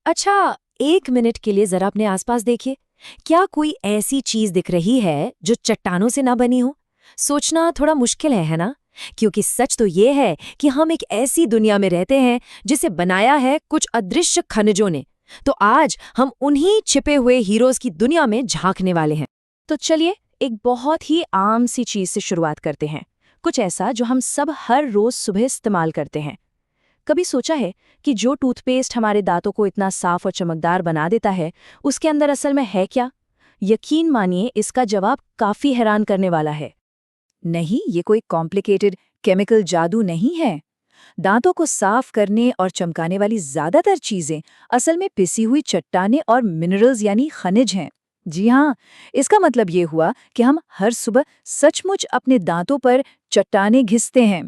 अच्छा, 1 मिनट के लिए जरा अपने आसपास देखिए। क्या कोई ऐसी चीज दिख रही है जो चट्टानों से ना बनी हो? सोचना थोड़ा मुश्किल है ना? क्योंकि सच तो ये है कि हम एक ऐसी दुनिया में रहते हैं जिसे बनाया है कुछ अदृश्य खनिजों ने। तो आज हम उन्हीं छिपे हुए हीरोज की दुनिया में झांकने वाले हैं। तो चलिए एक बहुत ही आम सी चीज से शुरुआत करते हैं। कुछ ऐसा जो हम सब हर रोज सुबह इस्तेमाल करते हैं। कभी सोचा है कि जो टूथपेस्ट हमारे दांतों को इतना साफ और चमकदार बना देता है, उसके अंदर असल में है क्या? यकीन मानिए, इसका जवाब काफी हैरान करने वाला है। नहीं, ये कोई कॉम्प्लिकेटेड केमिकल जादू नहीं है। दांतों को साफ करने और चमकाने वाली ज्यादातर चीजें असल में पिसी हुई चट्टानें और मिनरल्स यानी खनिज हैं। जी हाँ, इसका मतलब ये हुआ कि हम हर सुबह सचमुच अपने दांतों पर चट्टानें घिसते हैं।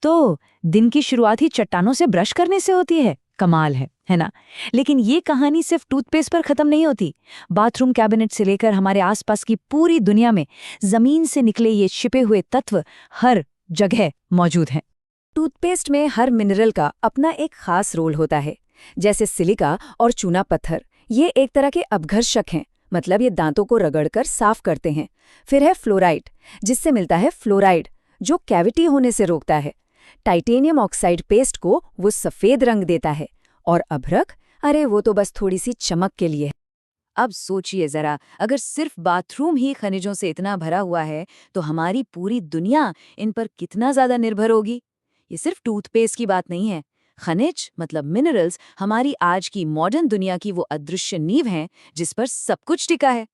तो दिन की शुरुआत ही चट्टानों से ब्रश करने से होती है? कमाल है ना? लेकिन ये कहानी सिर्फ टूथपेस्ट पर खत्म नहीं होती। बाथरूम कैबिनेट से लेकर हमारे आसपास की पूरी दुनिया में जमीन से निकले ये छिपे हुए तत्व हर जगह मौजूद हैं। टूथपेस्ट में हर मिनरल का अपना एक खास रोल होता है। जैसे सिलिका और चूना पत्थर, ये एक तरह के अपघर्षक हैं, मतलब ये दांतों को रगड़कर साफ करते हैं। फिर है फ्लोराइड, जिससे मिलता है फ्लोराइड, जो कैविटी होने से रोकता है। टाइटेनियम ऑक्साइड पेस्ट को वो सफेद रंग देता है। और अभ्रक, अरे वो तो बस थोड़ी सी चमक के लिए है। अब सोचिए जरा, अगर सिर्फ बाथरूम ही खनिजों से इतना भरा हुआ है तो हमारी पूरी दुनिया इन पर कितना ज्यादा निर्भर होगी। ये सिर्फ टूथपेस्ट की बात नहीं है। खनिज मतलब मिनरल्स हमारी आज की मॉडर्न दुनिया की वो अदृश्य नींव हैं जिस पर सब कुछ टिका है।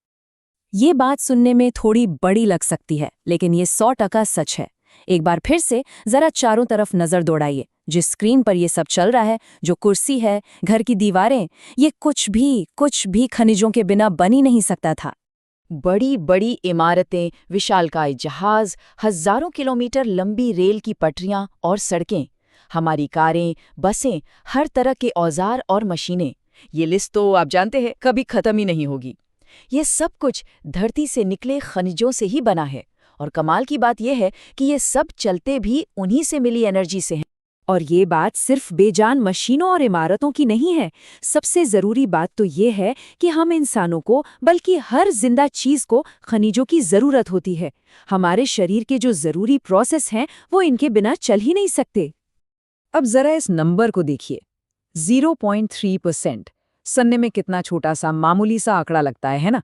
ये बात सुनने में थोड़ी बड़ी लग सकती है, लेकिन ये 100% सच है। एक बार फिर से जरा चारों तरफ नजर दौड़ाइए। जिस स्क्रीन पर ये सब चल रहा है, जो कुर्सी है, घर की दीवारें, ये कुछ भी खनिजों के बिना बन ही नहीं सकता था। बड़ी बड़ी इमारतें, विशालकाय जहाज, हजारों किलोमीटर लंबी रेल की पटरियां और सड़कें, हमारी कारें, बसें, हर तरह के औजार और मशीनें, ये लिस्ट तो आप जानते हैं कभी खत्म ही नहीं होगी। ये सब कुछ धरती से निकले खनिजों से ही बना है। और कमाल की बात यह है कि ये सब चलते भी उन्हीं से मिली एनर्जी से हैं। और ये बात सिर्फ बेजान मशीनों और इमारतों की नहीं है। सबसे जरूरी बात तो ये है कि हम इंसानों को, बल्कि हर जिंदा चीज को खनिजों की जरूरत होती है। हमारे शरीर के जो जरूरी प्रोसेस हैं, वो इनके बिना चल ही नहीं सकते। अब जरा इस नंबर को देखिए, 0.3%। सुनने में कितना छोटा सा मामूली सा आंकड़ा लगता है ना?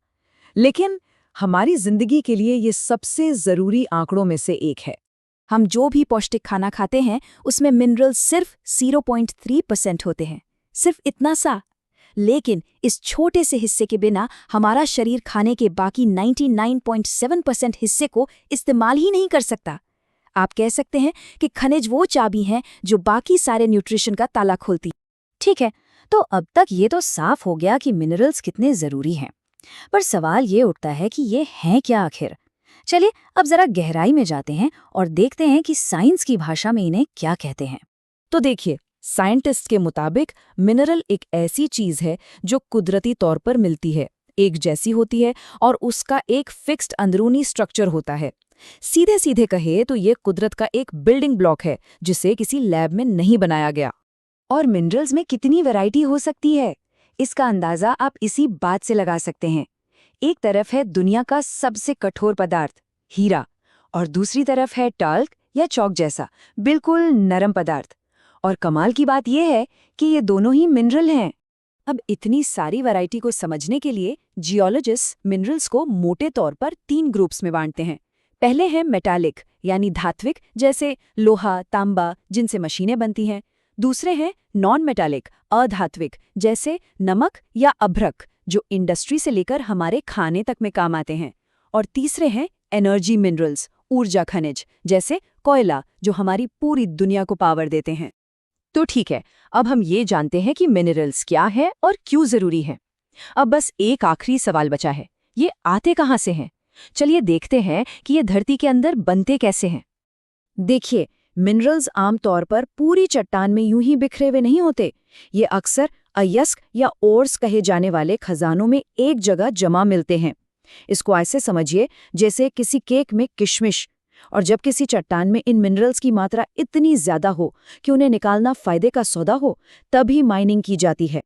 लेकिन हमारी जिंदगी के लिए ये सबसे जरूरी आंकड़ों में से एक है। हम जो भी पौष्टिक खाना खाते हैं उसमें मिनरल सिर्फ 0.3% होते हैं। सिर्फ इतना सा। लेकिन इस छोटे से हिस्से के बिना हमारा शरीर खाने के बाकी 99.7% हिस्से को इस्तेमाल ही नहीं कर सकता। आप कह सकते हैं कि खनिज वो चाबी हैं जो बाकी सारे न्यूट्रिशन का ताला खोलती। ठीक है, तो अब तक ये तो साफ हो गया कि मिनरल्स कितने जरूरी हैं। पर सवाल ये उठता है कि ये हैं क्या आखिर? चलिए अब जरा गहराई में जाते हैं और देखते हैं कि साइंस की भाषा में इन्हें क्या कहते हैं। तो देखिए, साइंटिस्ट के मुताबिक मिनरल एक ऐसी चीज है जो कुदरती तौर पर मिलती है, एक जैसी होती है और उसका एक फिक्स्ड अंदरूनी स्ट्रक्चर होता है। सीधे सीधे कहे तो ये कुदरत का एक बिल्डिंग ब्लॉक है जिसे किसी लैब में नहीं बनाया गया। और मिनरल्स में कितनी वैरायटी हो सकती है, इसका अंदाजा आप इसी बात से लगा सकते हैं। एक तरफ है दुनिया का सबसे कठोर पदार्थ हीरा, और दूसरी तरफ है टाल्क या चौक जैसा बिल्कुल नरम पदार्थ। और कमाल की बात यह है कि ये दोनों ही मिनरल हैं। अब इतनी सारी वैरायटी को समझने के लिए जियोलॉजिस्ट मिनरल्स को मोटे तौर पर 3 ग्रुप्स में बांटते हैं। पहले हैं मेटालिक यानी धात्विक, जैसे लोहा, तांबा, जिनसे मशीनें बनती हैं। दूसरे हैं नॉन मेटालिक, अधात्विक, जैसे नमक या अभ्रक, जो इंडस्ट्री से लेकर हमारे खाने तक में काम आते हैं। और तीसरे हैं एनर्जी मिनरल्स, ऊर्जा खनिज, जैसे कोयला, जो हमारी पूरी दुनिया को पावर देते हैं। तो ठीक है, अब हम ये जानते हैं कि मिनरल्स क्या है और क्यों जरूरी है। अब बस एक आखिरी सवाल बचा है, ये आते कहाँ से हैं? चलिए देखते हैं कि ये धरती के अंदर बनते कैसे हैं। देखिए, मिनरल्स आमतौर पर पूरी चट्टान में यूं ही बिखरे हुए नहीं होते। ये अक्सर अयस्क या ओर्स कहे जाने वाले खजानों में एक जगह जमा मिलते हैं। इसको ऐसे समझिए जैसे किसी केक में किशमिश। और जब किसी चट्टान में इन मिनरल्स की मात्रा इतनी ज्यादा हो कि उन्हें निकालना फायदे का सौदा हो, तभी माइनिंग की जाती है।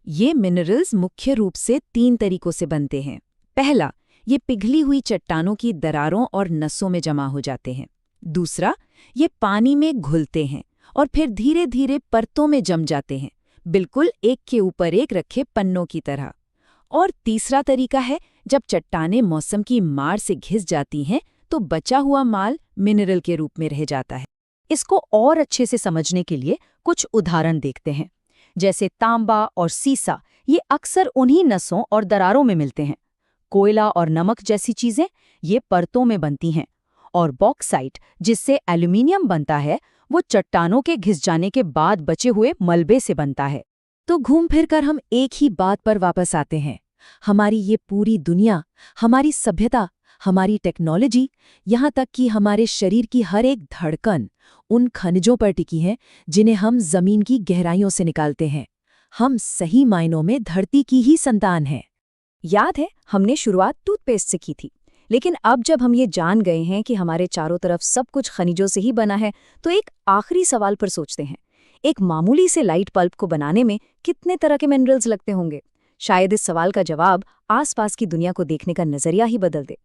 ये मिनरल्स मुख्य रूप से 3 तरीकों से बनते हैं। पहला, ये पिघली हुई चट्टानों की दरारों और नसों में जमा हो जाते हैं। दूसरा, ये पानी में घुलते हैं और फिर धीरे धीरे परतों में जम जाते हैं, बिल्कुल एक के ऊपर एक रखे पन्नों की तरह। और तीसरा तरीका है, जब चट्टानें मौसम की मार से घिस जाती हैं तो बचा हुआ माल मिनरल के रूप में रह जाता है। इसको और अच्छे से समझने के लिए कुछ उदाहरण देखते हैं। जैसे तांबा और सीसा, ये अक्सर उन्हीं नसों और दरारों में मिलते हैं। कोयला और नमक जैसी चीजें ये परतों में बनती हैं। और बॉक्साइट, जिससे एल्यूमीनियम बनता है, वो चट्टानों के घिस जाने के बाद बचे हुए मलबे से बनता है। तो घूम फिर कर हम एक ही बात पर वापस आते हैं। हमारी ये पूरी दुनिया, हमारी सभ्यता, हमारी टेक्नोलॉजी, यहाँ तक कि हमारे शरीर की हर एक धड़कन उन खनिजों पर टिकी है जिन्हें हम जमीन की गहराइयों से निकालते हैं। हम सही मायनों में धरती की ही संतान हैं। याद है, हमने शुरुआत टूथपेस्ट से की थी, लेकिन अब जब हम ये जान गए हैं कि हमारे चारों तरफ सब कुछ खनिजों से ही बना है, तो एक आखिरी सवाल पर सोचते हैं। एक मामूली से लाइट बल्ब को बनाने में कितने तरह के मिनरल्स लगते होंगे? शायद इस सवाल का जवाब आसपास की दुनिया को देखने का नजरिया ही बदल दे।